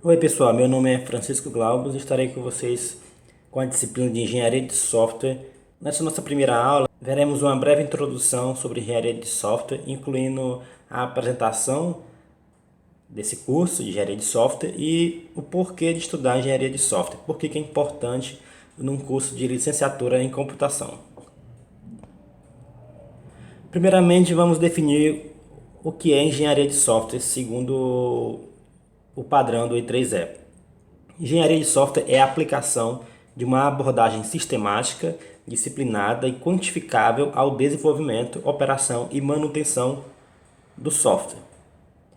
Oi pessoal, meu nome é Francisco Glaubos e estarei com vocês com a disciplina de Engenharia de Software. Nessa nossa primeira aula, veremos uma breve introdução sobre Engenharia de Software, incluindo a apresentação desse curso de Engenharia de Software e o porquê de estudar Engenharia de Software, por que é importante num curso de licenciatura em computação. Primeiramente, vamos definir o que é Engenharia de Software segundo o padrão do I3E. Engenharia de software é a aplicação de uma abordagem sistemática, disciplinada e quantificável ao desenvolvimento, operação e manutenção do software.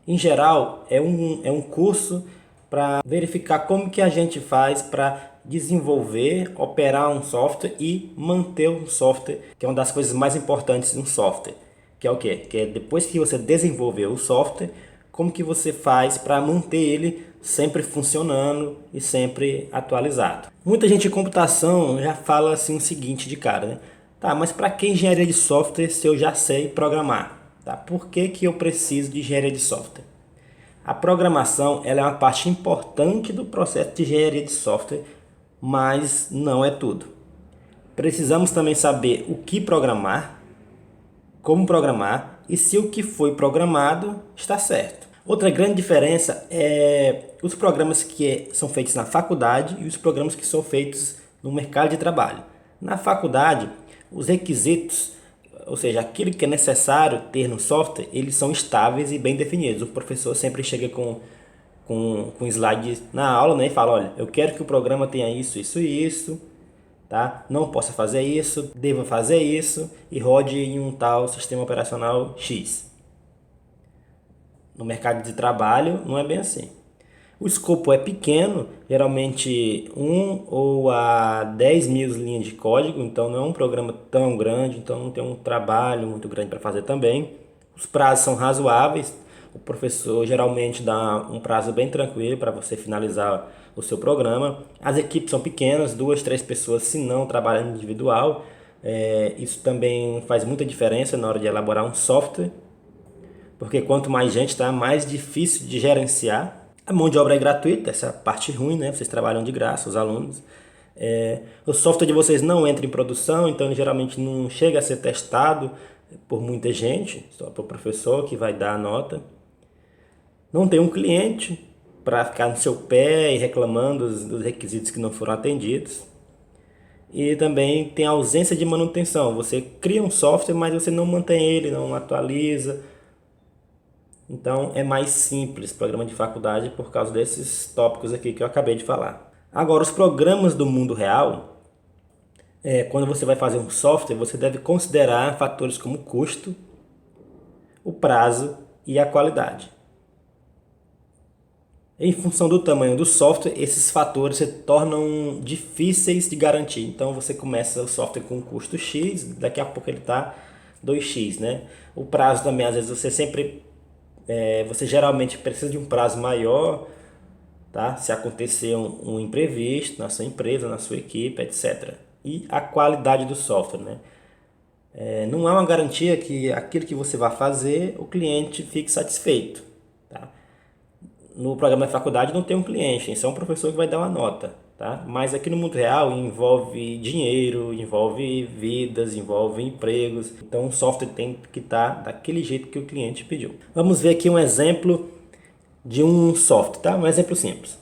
Em geral, é um curso para verificar como que a gente faz para desenvolver, operar um software e manter um software, que é uma das coisas mais importantes de um software. Que é o quê? Que é depois que você desenvolveu o software, como que você faz para manter ele sempre funcionando e sempre atualizado. Muita gente em computação já fala assim o seguinte de cara, né? Tá, mas para que engenharia de software se eu já sei programar? Tá? Por que que eu preciso de engenharia de software? A programação ela é uma parte importante do processo de engenharia de software, mas não é tudo. Precisamos também saber o que programar, como programar e se o que foi programado está certo. Outra grande diferença é os programas que são feitos na faculdade e os programas que são feitos no mercado de trabalho. Na faculdade, os requisitos, ou seja, aquilo que é necessário ter no software, eles são estáveis e bem definidos. O professor sempre chega com slide na aula, né, e fala, olha, eu quero que o programa tenha isso, isso e isso, tá? Não possa fazer isso, deva fazer isso e rode em um tal sistema operacional X. No mercado de trabalho não é bem assim. O escopo é pequeno, geralmente 1 ou a 10 mil linhas de código, então não é um programa tão grande, então não tem um trabalho muito grande para fazer também. Os prazos são razoáveis, o professor geralmente dá um prazo bem tranquilo para você finalizar o seu programa. As equipes são pequenas, 2, 3 pessoas, se não trabalhando individual. Isso também faz muita diferença na hora de elaborar um software, porque quanto mais gente está, mais difícil de gerenciar. A mão de obra é gratuita, essa é a parte ruim, né? Vocês trabalham de graça, os alunos. O software de vocês não entra em produção, então ele geralmente não chega a ser testado por muita gente, só para o professor que vai dar a nota. Não tem um cliente para ficar no seu pé e reclamando dos requisitos que não foram atendidos. E também tem a ausência de manutenção. Você cria um software, mas você não mantém ele, não atualiza. Então é mais simples programa de faculdade por causa desses tópicos aqui que eu acabei de falar. Agora, os programas do mundo real, quando você vai fazer um software, você deve considerar fatores como custo, o prazo e a qualidade. Em função do tamanho do software, esses fatores se tornam difíceis de garantir. Então você começa o software com um custo X, daqui a pouco ele está 2x, né? O prazo também, às vezes você geralmente precisa de um prazo maior, tá? Se acontecer um imprevisto na sua empresa, na sua equipe, etc. E a qualidade do software, né? Não há uma garantia que aquilo que você vai fazer, o cliente fique satisfeito, tá? No programa da faculdade não tem um cliente, tem só um professor que vai dar uma nota, tá? Mas aqui no mundo real envolve dinheiro, envolve vidas, envolve empregos. Então o software tem que estar daquele jeito que o cliente pediu. Vamos ver aqui um exemplo de um software, tá? Um exemplo simples.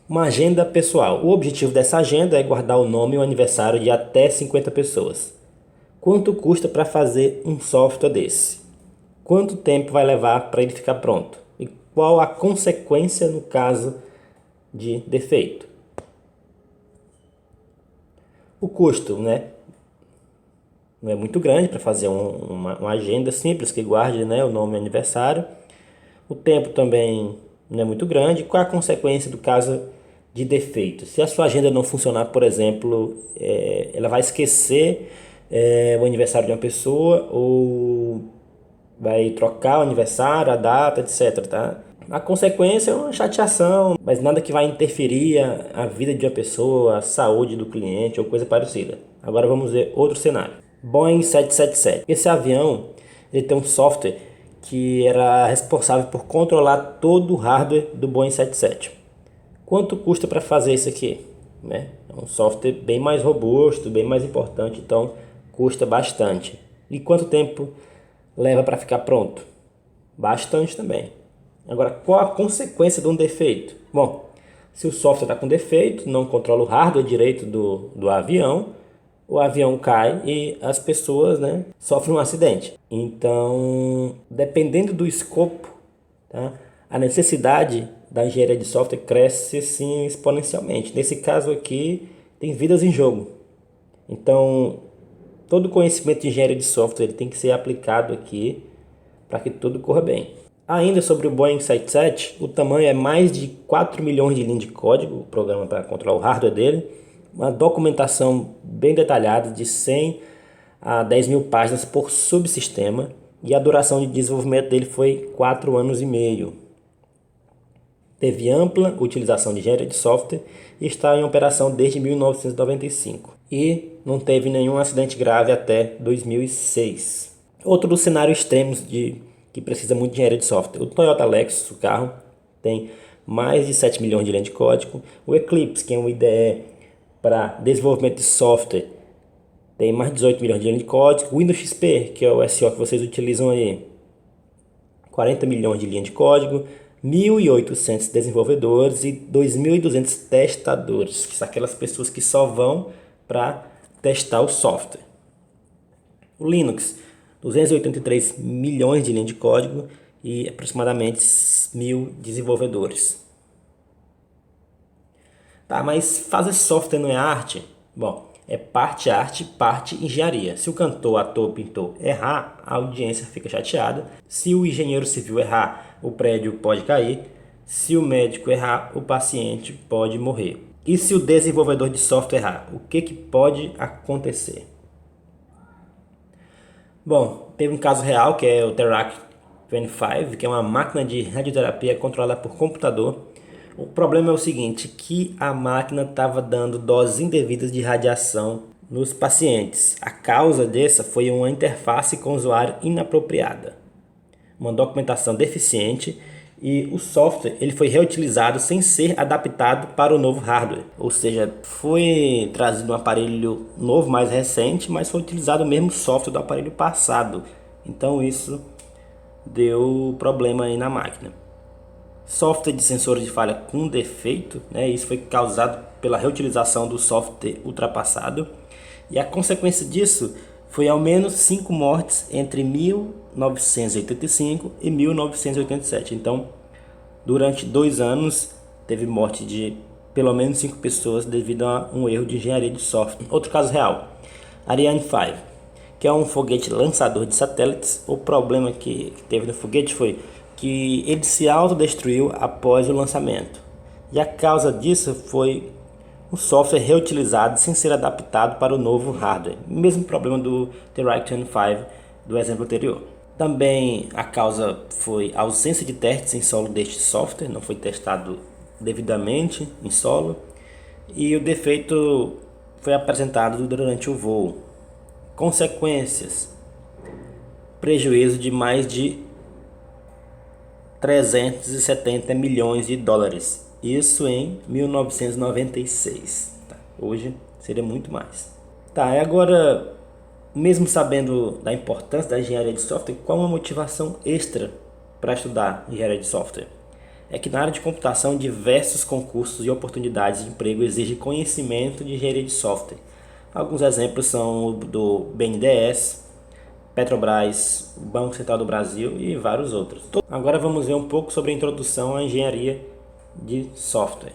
Uma agenda pessoal. O objetivo dessa agenda é guardar o nome e o aniversário de até 50 pessoas. Quanto custa para fazer um software desse? Quanto tempo vai levar para ele ficar pronto? E qual a consequência no caso de defeito? O custo, né? Não é muito grande para fazer uma agenda simples que guarde, né, o nome e o aniversário. O tempo também não é muito grande. Qual a consequência do caso de defeito? Se a sua agenda não funcionar, por exemplo, ela vai esquecer o aniversário de uma pessoa ou vai trocar o aniversário, a data, etc, tá? A consequência é uma chateação, mas nada que vai interferir a vida de uma pessoa, a saúde do cliente ou coisa parecida. Agora vamos ver outro cenário. Boeing 777. Esse avião ele tem um software que era responsável por controlar todo o hardware do Boeing 77. Quanto custa para fazer isso aqui? Né? É um software bem mais robusto, bem mais importante, então custa bastante. E quanto tempo leva para ficar pronto? Bastante também. Agora, qual a consequência de um defeito? Bom, se o software está com defeito, não controla o hardware direito do avião, o avião cai e as pessoas, né, sofrem um acidente. Então, dependendo do escopo, tá, a necessidade da engenharia de software cresce sim exponencialmente. Nesse caso aqui, tem vidas em jogo. Então, todo conhecimento de engenharia de software ele tem que ser aplicado aqui para que tudo corra bem. Ainda sobre o Boeing 77, o tamanho é mais de 4 milhões de linhas de código, o programa para controlar o hardware dele, uma documentação bem detalhada de 100 a 10 mil páginas por subsistema, e a duração de desenvolvimento dele foi 4 anos e meio. Teve ampla utilização de engenharia de software e está em operação desde 1995. E não teve nenhum acidente grave até 2006. Outro dos cenários extremos que precisa muito de engenharia de software. O Toyota Lexus, o carro, tem mais de 7 milhões de linhas de código. O Eclipse, que é um IDE para desenvolvimento de software, tem mais de 18 milhões de linhas de código. O Windows XP, que é o SO que vocês utilizam aí, 40 milhões de linhas de código, 1.800 desenvolvedores e 2.200 testadores, que são aquelas pessoas que só vão para testar o software. O Linux, 283 milhões de linhas de código e aproximadamente 1.000 desenvolvedores. Tá, mas fazer software não é arte? Bom, é parte arte, parte engenharia. Se o cantor, ator, pintor errar, a audiência fica chateada. Se o engenheiro civil errar, o prédio pode cair. Se o médico errar, o paciente pode morrer. E se o desenvolvedor de software errar, o que pode acontecer? Bom, teve um caso real que é o Terac 25, que é uma máquina de radioterapia controlada por computador. O problema é o seguinte, que a máquina estava dando doses indevidas de radiação nos pacientes. A causa dessa foi uma interface com o usuário inapropriada, uma documentação deficiente e o software ele foi reutilizado sem ser adaptado para o novo hardware. Ou seja, foi trazido um aparelho novo, mais recente, mas foi utilizado o mesmo software do aparelho passado. Então isso deu problema aí na máquina. Software de sensores de falha com defeito, né? Isso foi causado pela reutilização do software ultrapassado. E a consequência disso foi ao menos 5 mortes entre 1985 e 1987. Então, durante 2 anos, teve morte de pelo menos 5 pessoas devido a um erro de engenharia de software. Outro caso real, Ariane 5, que é um foguete lançador de satélites. O problema que teve no foguete foi que ele se autodestruiu após o lançamento. E a causa disso foi o software reutilizado sem ser adaptado para o novo hardware. Mesmo problema do Terac 25 do exemplo anterior. Também a causa foi a ausência de testes em solo deste software, não foi testado devidamente em solo. E o defeito foi apresentado durante o voo. Consequências: prejuízo de mais de 370 milhões de dólares. Isso em 1996. Tá? Hoje seria muito mais. Tá, e agora, mesmo sabendo da importância da engenharia de software, qual uma motivação extra para estudar engenharia de software? É que na área de computação, diversos concursos e oportunidades de emprego exigem conhecimento de engenharia de software. Alguns exemplos são o do BNDES, Petrobras, o Banco Central do Brasil e vários outros. Agora vamos ver um pouco sobre a introdução à engenharia de software.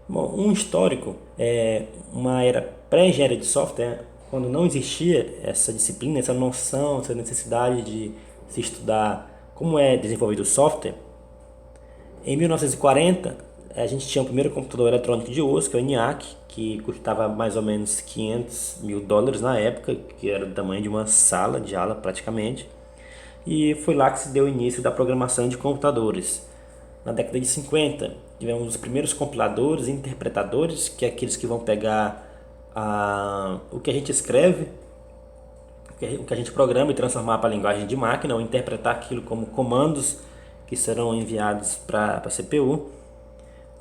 Bom, um histórico é uma era pré-engenharia de software, quando não existia essa disciplina, essa noção, essa necessidade de se estudar como é desenvolvido o software. Em 1940, a gente tinha o primeiro computador eletrônico de uso, que é o ENIAC, que custava mais ou menos 500 mil dólares na época, que era do tamanho de uma sala de aula praticamente. E foi lá que se deu o início da programação de computadores. Na década de 50, tivemos os primeiros compiladores e interpretadores, que é aqueles que vão pegar o que a gente escreve, o que a gente programa e transformar para a linguagem de máquina, ou interpretar aquilo como comandos que serão enviados para a CPU.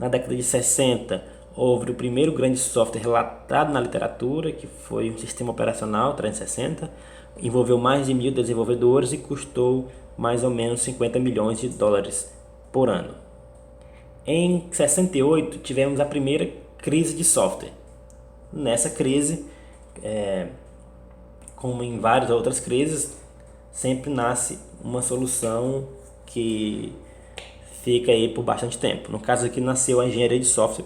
Na década de 60, houve o primeiro grande software relatado na literatura, que foi um sistema operacional 360, envolveu mais de 1.000 desenvolvedores e custou mais ou menos 50 milhões de dólares por ano. Em 68, tivemos a primeira crise de software. Nessa crise, como em várias outras crises, sempre nasce uma solução que fica aí por bastante tempo. No caso aqui, nasceu a engenharia de software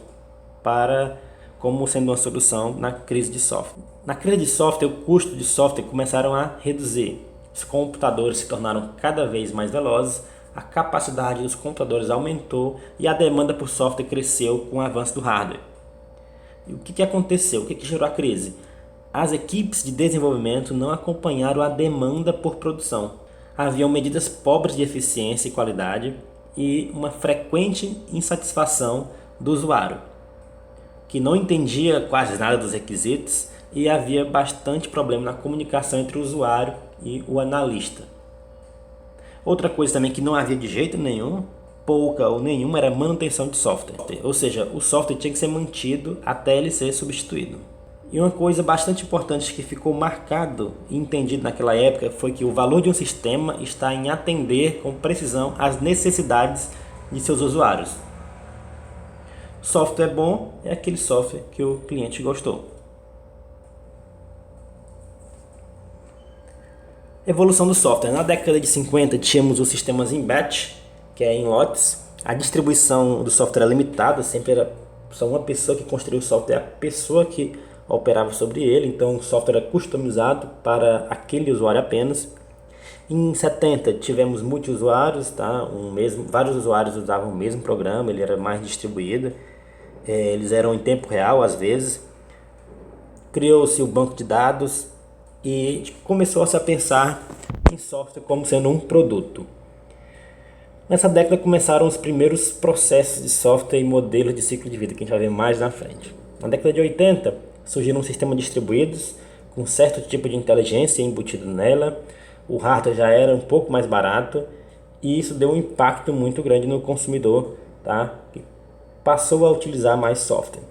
como sendo uma solução na crise de software. Na crise de software, o custo de software começaram a reduzir. Os computadores se tornaram cada vez mais velozes, a capacidade dos computadores aumentou e a demanda por software cresceu com o avanço do hardware. E o que aconteceu? O que gerou a crise? As equipes de desenvolvimento não acompanharam a demanda por produção. Haviam medidas pobres de eficiência e qualidade e uma frequente insatisfação do usuário, que não entendia quase nada dos requisitos, e havia bastante problema na comunicação entre o usuário e o analista. Outra coisa também que não havia de jeito nenhum, pouca ou nenhuma, era manutenção de software. Ou seja, o software tinha que ser mantido até ele ser substituído. E uma coisa bastante importante que ficou marcado e entendido naquela época foi que o valor de um sistema está em atender com precisão às necessidades de seus usuários. Software bom é aquele software que o cliente gostou. Evolução do software. Na década de 50 tínhamos os sistemas em batch, que é em lotes. A distribuição do software era limitada, sempre era só uma pessoa que construiu o software, a pessoa que operava sobre ele, então o software era customizado para aquele usuário apenas. Em 70 tivemos multiusuários, tá? Vários usuários usavam o mesmo programa, ele era mais distribuído, eles eram em tempo real às vezes. Criou-se o banco de dados e começou-se a pensar em software como sendo um produto. Nessa década começaram os primeiros processos de software e modelos de ciclo de vida, que a gente vai ver mais na frente. Na década de 80 surgiram sistemas distribuídos com certo tipo de inteligência embutido nela, o hardware já era um pouco mais barato e isso deu um impacto muito grande no consumidor, tá? Que passou a utilizar mais software.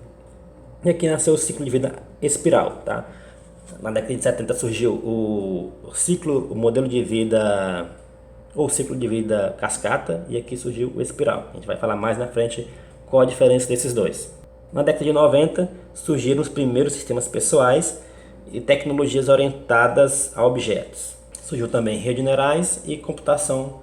E aqui nasceu o ciclo de vida espiral, tá? Na década de 70 surgiu o modelo de vida, ou ciclo de vida cascata, e aqui surgiu o espiral. A gente vai falar mais na frente qual a diferença desses dois. Na década de 90 surgiram os primeiros sistemas pessoais e tecnologias orientadas a objetos. Surgiu também redes neurais e computação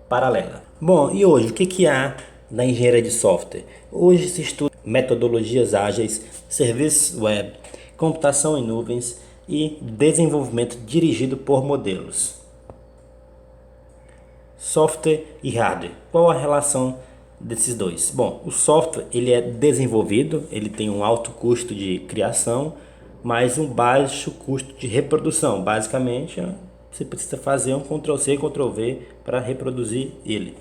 paralela. Bom, e hoje o que há na engenharia de software? Hoje se estuda metodologias ágeis, serviços web, computação em nuvens e desenvolvimento dirigido por modelos. Software e hardware. Qual a relação desses dois? Bom, o software ele é desenvolvido, ele tem um alto custo de criação, mas um baixo custo de reprodução. Basicamente, você precisa fazer um Ctrl+C, Ctrl+V para reproduzir ele.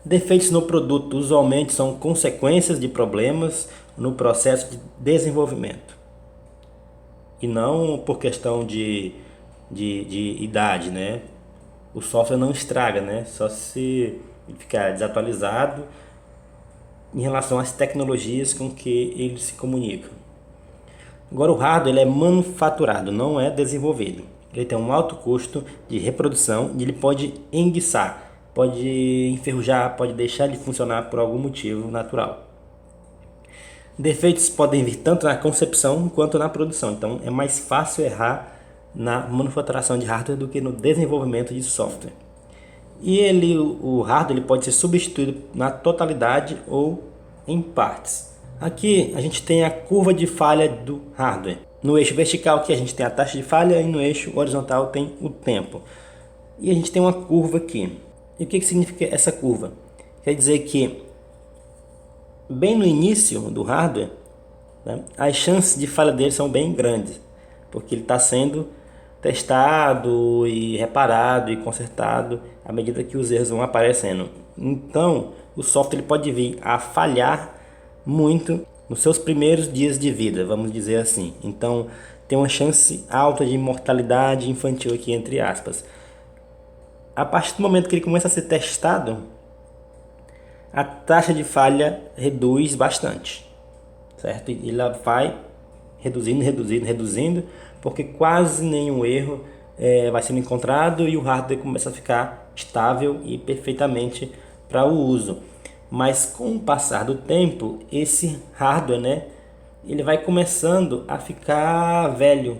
Defeitos no produto usualmente são consequências de problemas no processo de desenvolvimento. E não por questão de idade, né? O software não estraga, né? Só se ficar desatualizado em relação às tecnologias com que ele se comunica. Agora o hardware ele é manufaturado, não é desenvolvido. Ele tem um alto custo de reprodução e ele pode enguiçar, pode enferrujar, pode deixar de funcionar por algum motivo natural. Defeitos podem vir tanto na concepção quanto na produção, então é mais fácil errar na manufaturação de hardware do que no desenvolvimento de software. E o hardware ele pode ser substituído na totalidade ou em partes. Aqui a gente tem a curva de falha do hardware. No eixo vertical aqui a gente tem a taxa de falha e no eixo horizontal tem o tempo. E a gente tem uma curva aqui. E o que significa essa curva? Quer dizer que bem no início do hardware, né, as chances de falha dele são bem grandes, porque ele está sendo testado e reparado e consertado à medida que os erros vão aparecendo. Então, o software ele pode vir a falhar muito nos seus primeiros dias de vida, vamos dizer assim. Então, tem uma chance alta de mortalidade infantil aqui, entre aspas. A partir do momento que ele começa a ser testado, a taxa de falha reduz bastante, certo? E ela vai reduzindo, porque quase nenhum erro vai sendo encontrado e o hardware começa a ficar estável e perfeitamente para o uso. Mas com o passar do tempo, esse hardware, né, ele vai começando a ficar velho,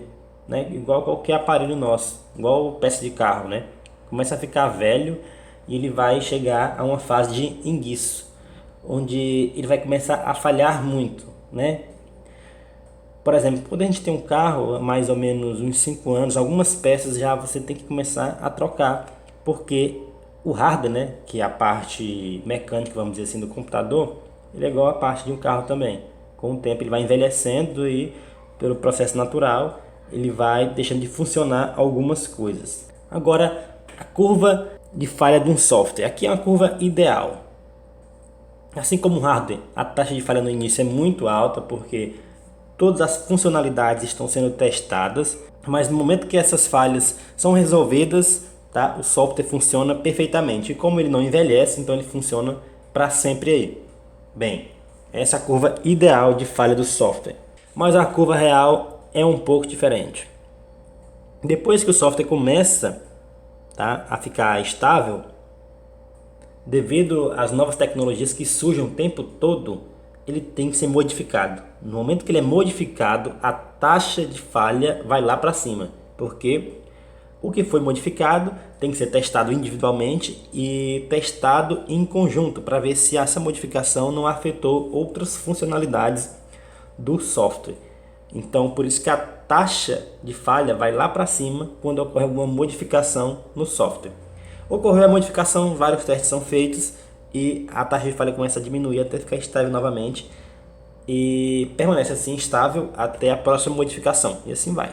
né, igual qualquer aparelho nosso, igual peça de carro, né, começa a ficar velho e ele vai chegar a uma fase de enguiço, onde ele vai começar a falhar muito, né? Por exemplo, quando a gente tem um carro há mais ou menos uns 5 anos, algumas peças já você tem que começar a trocar, porque o hardware, né, que é a parte mecânica, vamos dizer assim, do computador, ele é igual a parte de um carro também. Com o tempo ele vai envelhecendo e, pelo processo natural, ele vai deixando de funcionar algumas coisas. Agora, a curva de falha de um software. Aqui é uma curva ideal. Assim como o hardware, a taxa de falha no início é muito alta, porque todas as funcionalidades estão sendo testadas, mas no momento que essas falhas são resolvidas, tá, o software funciona perfeitamente. E como ele não envelhece, então ele funciona para sempre aí. Bem, essa é a curva ideal de falha do software. Mas a curva real é um pouco diferente. Depois que o software começa, tá, a ficar estável, devido às novas tecnologias que surgem o tempo todo, ele tem que ser modificado. No momento que ele é modificado, a taxa de falha vai lá para cima, porque o que foi modificado tem que ser testado individualmente e testado em conjunto para ver se essa modificação não afetou outras funcionalidades do software. Então, por isso que a taxa de falha vai lá para cima quando ocorre alguma modificação no software. Ocorreu a modificação, vários testes são feitos e a taxa de falha começa a diminuir até ficar estável novamente e permanece assim estável até a próxima modificação, e assim vai.